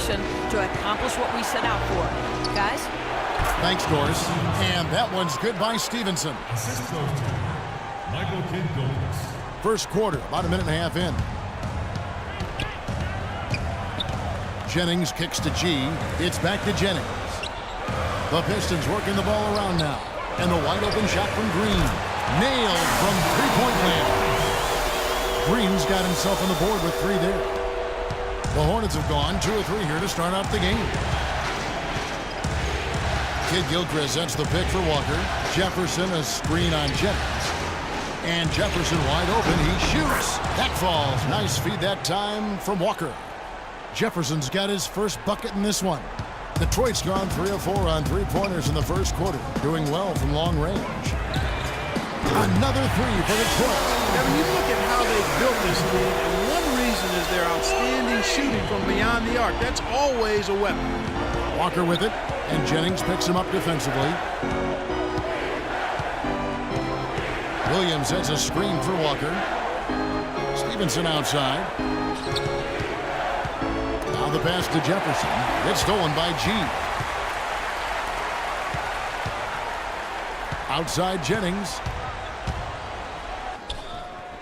position to accomplish what we set out for. Guys? Thanks, Doris. And that one's good by Stevenson. Assist goes to Michael Kidd-Gilchrist. First quarter, about a minute and a half in. Jennings kicks to G. It's back to Jennings. The Pistons working the ball around now. And the wide open shot from Green. Nailed from three-point land. Green's got himself on the board with 3 there. The Hornets have gone 2 or 3 here to start out the game. Kidd-Gilchrist sets the pick for Walker. Jefferson a screen on Jennings. And Jefferson wide open. He shoots. That falls. Nice feed that time from Walker. Jefferson's got his first bucket in this one. Detroit's gone 3 of 4 on three-pointers in the first quarter, doing well from long range. Another 3 for Detroit. Now, when you look at how they built this league, and one reason is their outstanding shooting from beyond the arc. That's always a weapon. Walker with it, and Jennings picks him up defensively. Williams sets a screen for Walker. Stevenson outside. Now the pass to Jefferson. It's stolen by G. Outside Jennings.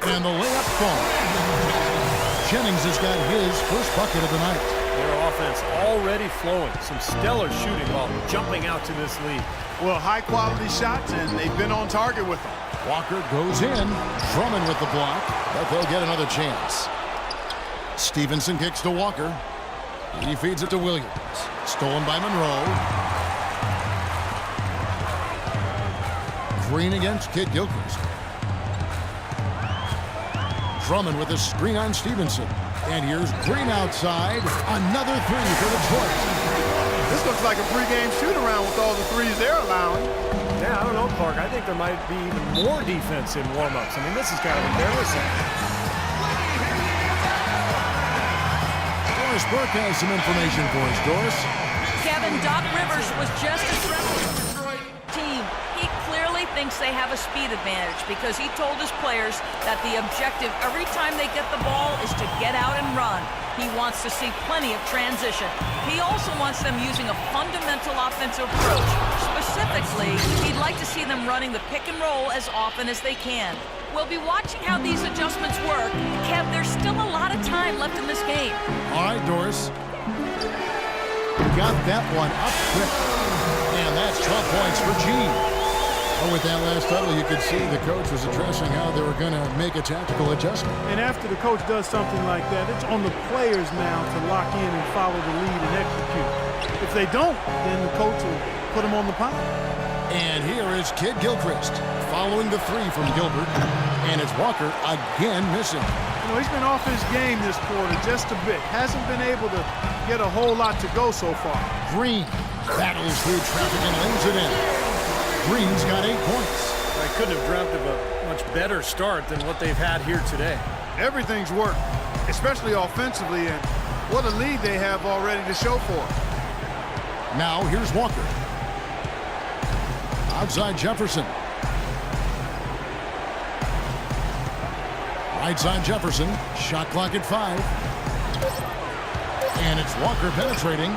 And the layup falls. Jennings has got his first bucket of the night. Their offense already flowing. Some stellar shooting while jumping out to this lead. Well, high-quality shots, and they've been on target with them. Walker goes in. Drummond with the block, but they'll get another chance. Stevenson kicks to Walker. He feeds it to Williams. Stolen by Monroe. Green against Kidd-Gilchrist. Drummond with a screen on Stevenson. And here's Green outside. Another 3 for Detroit. This looks like a pregame shoot-around with all the threes they're allowing. Yeah, I don't know, Clark. I think there might be even more defense in warm-ups. I mean, this is kind of embarrassing. Doris Burke has some information for us. Doris? Kevin, Doc Rivers was just as friendly with the Detroit team. He clearly thinks they have a speed advantage because he told his players that the objective every time they get the ball is to get out and run. He wants to see plenty of transition. He also wants them using a fundamental offensive approach. Specifically, he'd like to see them running the pick and roll as often as they can. We'll be watching how these adjustments work. Kev, there's still a lot of time left in this game. All right, Doris. Got that one up quick. And that's 12 points for G. Oh, with that last huddle, you could see the coach was addressing how they were going to make a tactical adjustment. And after the coach does something like that, it's on the players now to lock in and follow the lead and execute. If they don't, then the coach will put them on the pile. And here is Kidd-Gilchrist following the 3 from Gilbert. And it's Walker again missing. You know, he's been off his game this quarter just a bit. Hasn't been able to get a whole lot to go so far. Green battles through traffic and lays it in. Green's got 8 points. I couldn't have dreamt of a much better start than what they've had here today. Everything's worked, especially offensively, and what a lead they have already to show for it. Now here's Walker. Outside Jefferson. Right side Jefferson. Shot clock at 5. And it's Walker penetrating.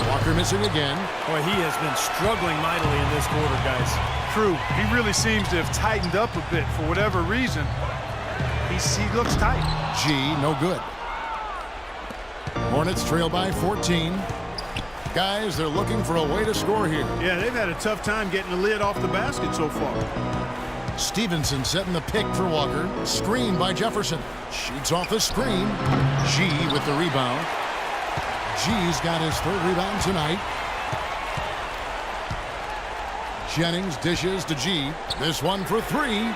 Walker missing again. Boy, he has been struggling mightily in this quarter, guys. True. He really seems to have tightened up a bit for whatever reason. He looks tight. G, no good. Hornets trail by 14. Guys, they're looking for a way to score here. Yeah, they've had a tough time getting the lid off the basket so far. Stevenson setting the pick for Walker. Screen by Jefferson. Shoots off the screen. G with the rebound. G's got his 3rd rebound tonight. Jennings dishes to G. This one for 3.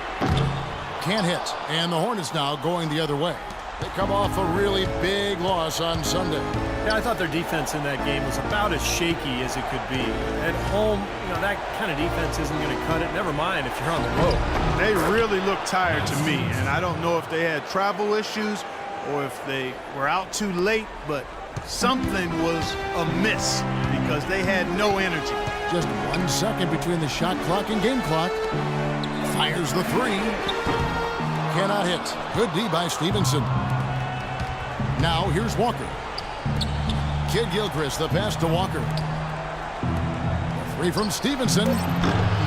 Can't hit. And the Hornets now going the other way. They come off a really big loss on Sunday. Yeah, I thought their defense in that game was about as shaky as it could be. At home, you know, that kind of defense isn't going to cut it. Never mind if you're on the road. They really look tired to me, and I don't know if they had travel issues or if they were out too late, but something was amiss because they had no energy. Just 1 second between the shot clock and game clock. Fires the 3. Cannot hit. Good D by Stevenson. Now here's Walker. Kid Gilchrist, the pass to Walker. Three from Stevenson.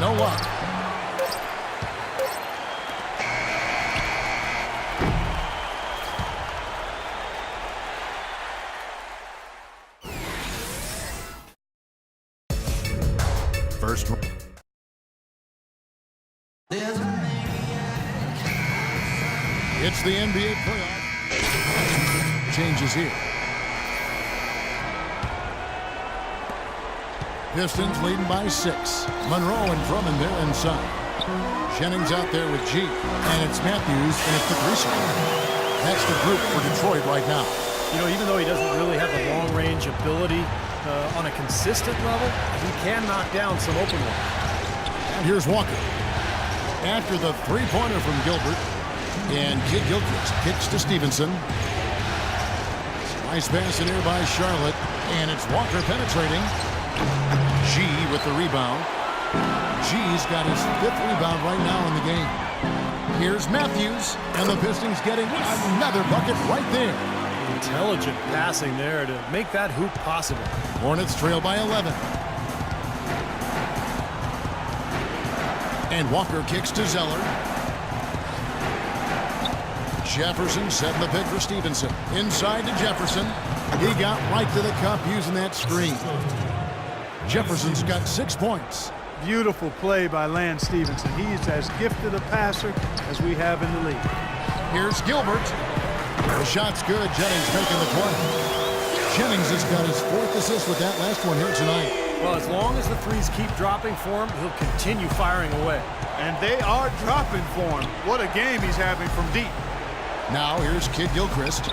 No luck. First. It's the NBA playoff. Changes here. Pistons leading by 6. Monroe and Drummond there inside. Jennings out there with G. And it's Matthews and it's the 3-0. That's the group for Detroit right now. You know, even though he doesn't really have the long-range ability on a consistent level, he can knock down some open ones. And here's Walker. After the three-pointer from Gilbert. And Kid Gilchrist kicks to Stevenson. Nice pass in here by Charlotte. And it's Walker penetrating. G with the rebound. G's got his 5th rebound right now in the game. Here's Matthews. And the Pistons getting another bucket right there. Intelligent passing there to make that hoop possible. Hornets trail by 11. And Walker kicks to Zeller. Jefferson setting the pick for Stevenson. Inside to Jefferson. He got right to the cup using that screen. Jefferson's got 6 points. Beautiful play by Lance Stevenson. He's as gifted a passer as we have in the league. Here's Gilbert. The shot's good. Jennings making the play. Jennings has got his 4th assist with that last one here tonight. Well, as long as the threes keep dropping for him, he'll continue firing away. And they are dropping for him. What a game he's having from deep. Now here's Kid Gilchrist.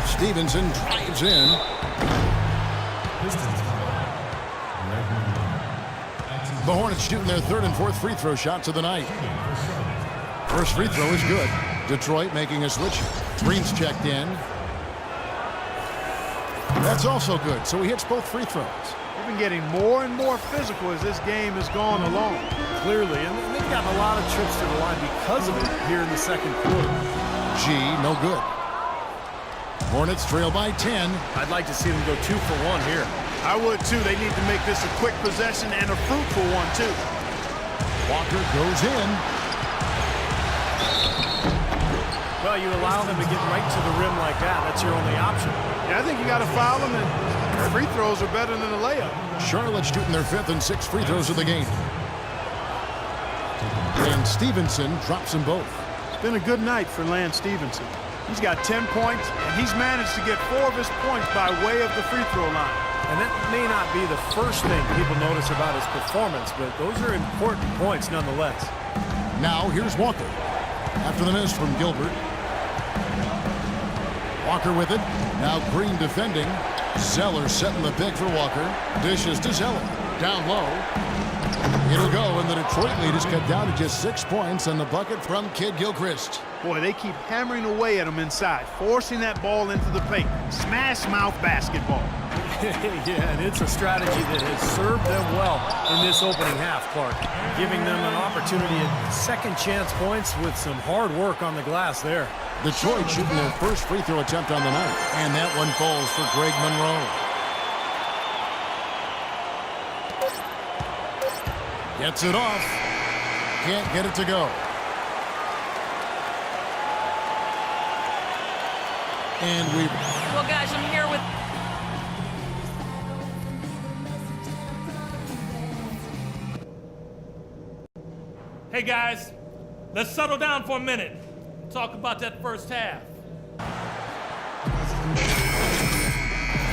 Stevenson drives in. The Hornets shooting their 3rd and 4th free throw shots of the night. First free throw is good. Detroit making a switch. Green's checked in. That's also good, so he hits both free throws. They've been getting more and more physical as this game has gone along. Clearly, and they've gotten a lot of trips to the line because of it here in the second quarter. G, no good. Hornets trail by 10. I'd like to see them go 2 for 1 here. I would too. They need to make this a quick possession and a fruitful one too. Walker goes in. Well, you allow them to get right to the rim like that. That's your only option. Yeah, I think you got to foul them, and free throws are better than a layup. Charlotte shooting their 5th and 6th free throws of the game. And Stevenson drops them both. It's been a good night for Lance Stevenson. He's got 10 points, and he's managed to get 4 of his points by way of the free throw line. And that may not be the first thing people notice about his performance, but those are important points nonetheless. Now here's Walker. After the miss from Gilbert. Walker with it. Now Green defending. Zeller setting the pick for Walker. Dishes to Zeller. Down low. It'll go, and the Detroit lead is cut down to just 6 points on the bucket from Kid Gilchrist. Boy, they keep hammering away at him inside, forcing that ball into the paint. Smash mouth basketball. Yeah, and it's a strategy that has served them well in this opening half, Clark. Giving them an opportunity at second chance points with some hard work on the glass there. Detroit shooting their first free throw attempt on the night. And that one falls for Greg Monroe. Gets it off. Can't get it to go. And Well, guys, I'm here with... Hey, guys, let's settle down for a minute. Talk about that first half.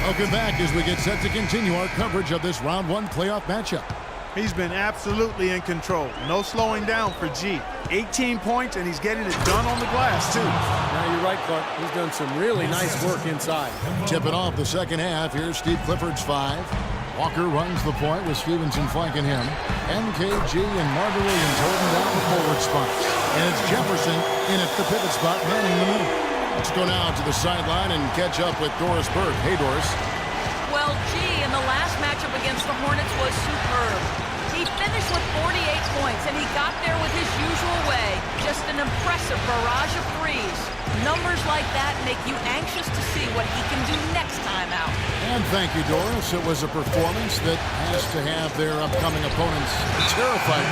Welcome back as we get set to continue our coverage of this round 1 playoff matchup. He's been absolutely in control. No slowing down for G. 18 points, and he's getting it done on the glass, too. Now, you're right, Clark. He's done some really nice work inside. Tipping off the second half. Here's Steve Clifford's 5. Walker runs the point with Stevenson flanking him. MKG and Marvin Williams holding down the forward spots. And it's Jefferson in at the pivot spot, manning the middle. Let's go now to the sideline and catch up with Doris Burke. Hey, Doris. Well, G, in the last matchup against the Hornets was superb. He finished with 48 points, and he got there with his usual way. Just an impressive barrage of threes. Numbers like that make you anxious to see what he can do next time out. And thank you, Doris. It was a performance that has to have their upcoming opponents terrified.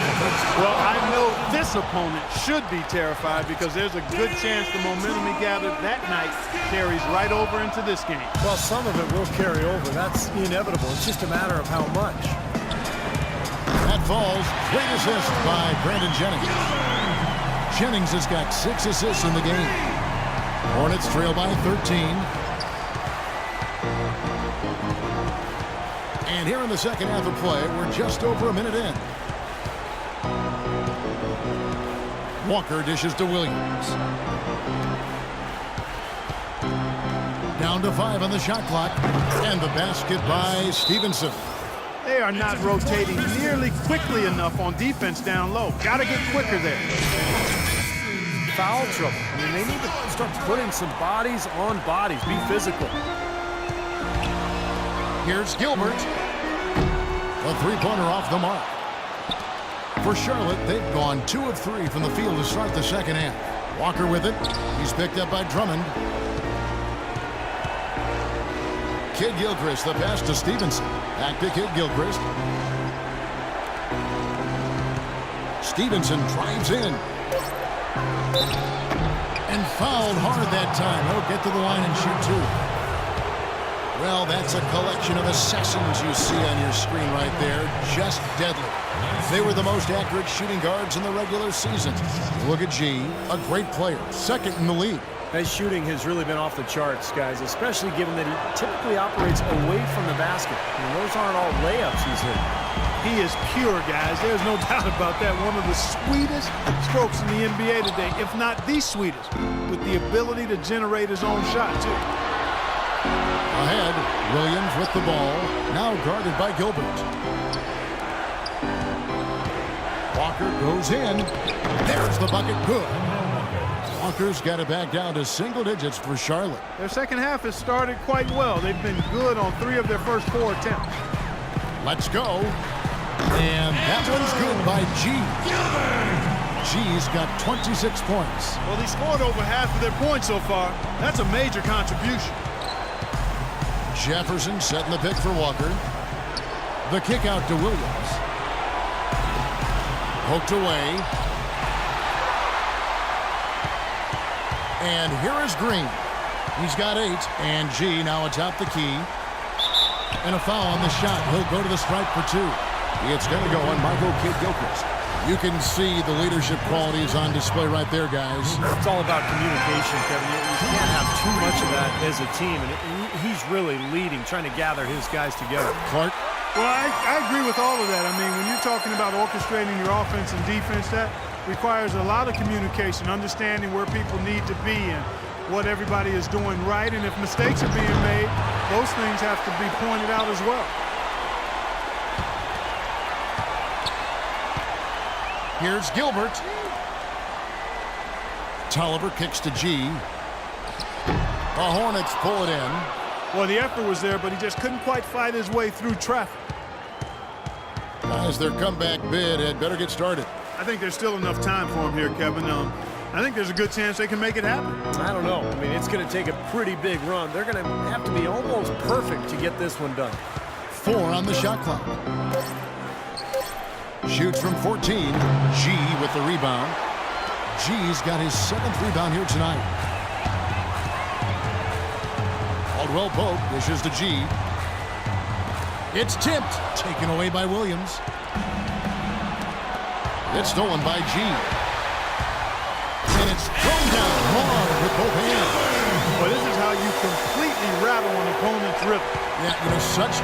Well, I know this opponent should be terrified because there's a good chance the momentum he gathered that night carries right over into this game. Well, some of it will carry over. That's inevitable. It's just a matter of how much. That falls. Great assist by Brandon Jennings. Jennings has got 6 assists in the game. Hornets trail by 13. And here in the second half of play, we're just over a minute in. Walker dishes to Williams. Down to 5 on the shot clock. And the basket by Stevenson. They are not rotating nearly quickly enough on defense down low. Got to get quicker there. Foul trouble. I mean, they need to start putting some bodies on bodies. Be physical. Here's Gilbert. A three-pointer off the mark. For Charlotte, they've gone 2 of 3 from the field to start the second half. Walker with it. He's picked up by Drummond. Kid Gilchrist, the pass to Stevenson. Back to Kid Gilchrist. Stevenson drives in. And fouled hard that time. He'll get to the line and shoot 2. Well, that's a collection of assassins you see on your screen right there. Just deadly. They were the most accurate shooting guards in the regular season. Look at G, a great player, second in the league. His shooting has really been off the charts, guys, especially given that he typically operates away from the basket. And those aren't all layups he's hitting. He is pure, guys. There's no doubt about that. One of the sweetest strokes in the NBA today, if not the sweetest, with the ability to generate his own shot, too. Ahead, Williams with the ball, now guarded by Gilbert. Walker goes in. There's the bucket, good. Walker's got it back down to single digits for Charlotte. Their second half has started quite well. They've been good on 3 of their first 4 attempts. Let's go. And that one's good by G. G's got 26 points. Well, he scored over half of their points so far. That's a major contribution. Jefferson setting the pick for Walker. The kick out to Williams. Poked away. And here is Green. He's got 8. And G now atop the key. And a foul on the shot. He'll go to the stripe for 2. It's going to go on Michael Kidd-Gilchrist. You can see the leadership qualities on display right there, guys. It's all about communication, Kevin. You can't have too much of that as a team, and he's really leading, trying to gather his guys together. Clark? Well, I agree with all of that. I mean, when you're talking about orchestrating your offense and defense, that requires a lot of communication, understanding where people need to be and what everybody is doing right. And if mistakes are being made, those things have to be pointed out as well. Here's Gilbert. Tolliver kicks to G. The Hornets pull it in. Well, the effort was there, but he just couldn't quite fight his way through traffic. Guys, their comeback bid had better get started. I think there's still enough time for him here, Kevin. I think there's a good chance they can make it happen. I don't know. I mean, it's going to take a pretty big run. They're going to have to be almost perfect to get this one done. 4 on the shot clock. Shoots from 14. G with the rebound. G's got his 7th rebound here tonight. Caldwell Pope dishes to G. It's tipped. Taken away by Williams. It's stolen by G. And it's thrown down hard with both hands. But this is how you completely rattle an opponent's rhythm. Yeah, such